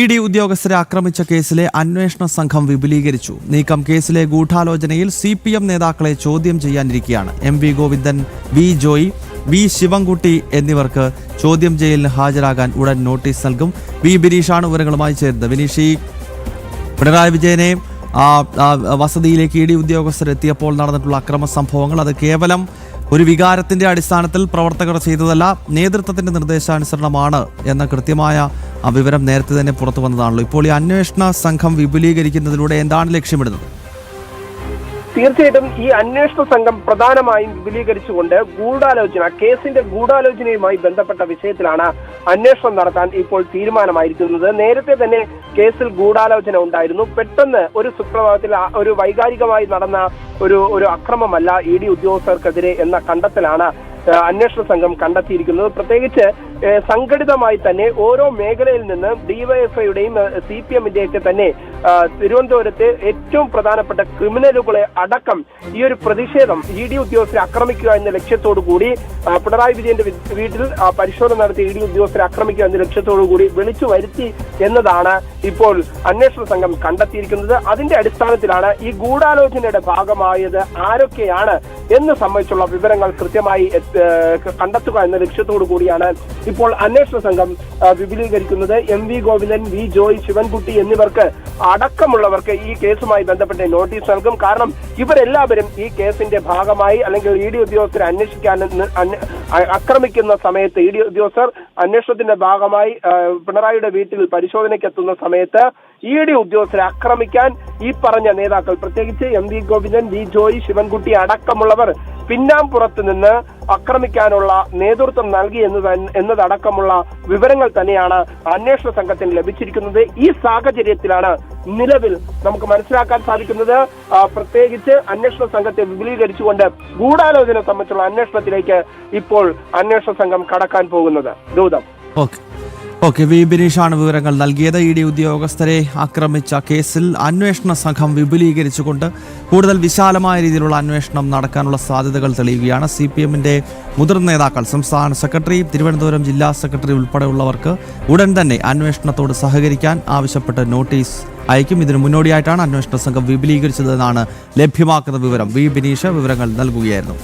ED ഉദ്യോഗസ്ഥരെ ആക്രമിച്ച കേസിലെ അന്വേഷണ സംഘം വിപുലീകരിച്ചു. നീക്കം കേസിലെ ഗൂഢാലോചനയിൽ CPM നേതാക്കളെ ചോദ്യം ചെയ്യാനിരിക്കെയാണ്. MV Govindan, V Joy, V Sivankutty എന്നിവർക്ക് ചോദ്യം ചെയ്യലിന് ഹാജരാകാൻ ഉടൻ നോട്ടീസ് നൽകും. V ബിനീഷാണ് വിവരങ്ങളുമായി ചേർന്നത്. ബിനീഷ്, പിണറായി വിജയനെ വസതിയിലേക്ക് ഇഡി ഉദ്യോഗസ്ഥരെത്തിയപ്പോൾ നടന്നിട്ടുള്ള അക്രമ സംഭവങ്ങൾ അത് കേവലം ഒരു വികാരത്തിന്റെ അടിസ്ഥാനത്തിൽ പ്രവർത്തകർ ചെയ്തതല്ല, നേതൃത്വത്തിന്റെ നിർദ്ദേശാനുസരണമാണ് എന്ന കൃത്യമായ വിവരം നേരത്തെ തന്നെ പുറത്തു വന്നതാണല്ലോ. ഇപ്പോൾ ഈ അന്വേഷണ സംഘം വിപുലീകരിക്കുന്നതിലൂടെ എന്താണ് ലക്ഷ്യമിടുന്നത്? തീർച്ചയായിട്ടും ഈ അന്വേഷണ സംഘം പ്രധാനമായും വിപുലീകരിച്ചുകൊണ്ട് കേസിന്റെ ഗൂഢാലോചനയുമായി ബന്ധപ്പെട്ട വിഷയത്തിലാണ് അന്വേഷണം നടത്താൻ ഇപ്പോൾ തീരുമാനമായിരിക്കുന്നത്. നേരത്തെ തന്നെ കേസിൽ ഗൂഢാലോചന ഉണ്ടായിരുന്നു. പെട്ടെന്ന് ഒരു സുപ്രഭാതത്തിൽ ഒരു വൈകാരികമായി നടന്ന ഒരു അക്രമമല്ല ED ഉദ്യോഗസ്ഥർക്കെതിരെ എന്ന കണ്ടെത്തലാണ് അന്വേഷണ സംഘം കണ്ടെത്തിയിരിക്കുന്നത്. പ്രത്യേകിച്ച് സംഘടിതമായി തന്നെ ഓരോ മേഖലയിൽ നിന്ന് ഡിവൈഎഫ്ഐയുടെയും CPMന്റെയൊക്കെ തന്നെ തിരുവനന്തപുരത്തെ ഏറ്റവും പ്രധാനപ്പെട്ട ക്രിമിനലുകളെ അടക്കം ഈ ഒരു പ്രതിഷേധം ED ഉദ്യോഗസ്ഥരെ ആക്രമിക്കുക എന്ന ലക്ഷ്യത്തോടു കൂടി പിണറായി വിജയന്റെ വീട്ടിൽ പരിശോധന നടത്തി ED ഉദ്യോഗസ്ഥരെ ആക്രമിക്കുക എന്ന ലക്ഷ്യത്തോടു കൂടി വിളിച്ചു വരുത്തി എന്നതാണ് ഇപ്പോൾ അന്വേഷണ സംഘം കണ്ടെത്തിയിരിക്കുന്നത്. അതിന്റെ അടിസ്ഥാനത്തിലാണ് ഈ ഗൂഢാലോചനയുടെ ഭാഗമായത് ആരൊക്കെയാണ് എന്ന് സംബന്ധിച്ചുള്ള വിവരങ്ങൾ കൃത്യമായി കണ്ടെത്തുക എന്ന ലക്ഷ്യത്തോടു കൂടിയാണ് ഇപ്പോൾ അന്വേഷണ സംഘം വിപുലീകരിക്കുന്നത്. MV ഗോവിന്ദൻ, V ജോയ്, ശിവൻകുട്ടി എന്നിവർക്ക് അടക്കമുള്ളവർക്ക് ഈ കേസുമായി ബന്ധപ്പെട്ട് നോട്ടീസ് നൽകും. കാരണം ഇവരെല്ലാവരും ഈ കേസിന്റെ ഭാഗമായി അല്ലെങ്കിൽ ED ഉദ്യോഗസ്ഥരെ അന്വേഷിക്കാൻ ആക്രമിക്കുന്ന സമയത്ത് ED ഉദ്യോഗസ്ഥർ അന്വേഷണത്തിന്റെ ഭാഗമായി പിണറായിയുടെ വീട്ടിൽ പരിശോധനയ്ക്ക് എത്തുന്ന സമയത്ത് ED ഉദ്യോഗസ്ഥരെ ആക്രമിക്കാൻ ഈ പറഞ്ഞ നേതാക്കൾ, പ്രത്യേകിച്ച് MV ഗോവിന്ദൻ, V ജോയ്, ശിവൻകുട്ടി അടക്കമുള്ളവർ പിന്നാമ്പുറത്ത് നിന്ന് ആക്രമിക്കാനുള്ള നേതൃത്വം നൽകി എന്നതടക്കമുള്ള വിവരങ്ങൾ തന്നെയാണ് അന്വേഷണ സംഘത്തിന് ലഭിച്ചിരിക്കുന്നത്. ഈ സാഹചര്യത്തിലാണ് നിലവിൽ നമുക്ക് മനസ്സിലാക്കാൻ സാധിക്കുന്നത്, പ്രത്യേകിച്ച് അന്വേഷണ സംഘത്തെ വിപുലീകരിച്ചുകൊണ്ട് ഗൂഢാലോചന സംബന്ധിച്ചുള്ള അന്വേഷണത്തിലേക്ക് ഇപ്പോൾ അന്വേഷണ സംഘം കടക്കാൻ പോകുന്നത്. ഗൗതം. ഓക്കെ, V ബിനീഷാണ് വിവരങ്ങൾ നൽകിയത്. ED ഉദ്യോഗസ്ഥരെ ആക്രമിച്ച കേസിൽ അന്വേഷണ സംഘം വിപുലീകരിച്ചുകൊണ്ട് കൂടുതൽ വിശാലമായ രീതിയിലുള്ള അന്വേഷണം നടക്കാനുള്ള സാധ്യതകൾ തെളിയുകയാണ്. CPMന്റെ മുതിർന്ന നേതാക്കൾ, സംസ്ഥാന സെക്രട്ടറി, തിരുവനന്തപുരം ജില്ലാ സെക്രട്ടറി ഉൾപ്പെടെയുള്ളവർക്ക് ഉടൻ തന്നെ അന്വേഷണത്തോട് സഹകരിക്കാൻ ആവശ്യപ്പെട്ട് നോട്ടീസ് അയക്കും. ഇതിനു മുന്നോടിയായിട്ടാണ് അന്വേഷണ സംഘം വിപുലീകരിച്ചതെന്നാണ് ലഭ്യമാക്കുന്ന വിവരം. V ബിനീഷ് വിവരങ്ങൾ നൽകുകയായിരുന്നു.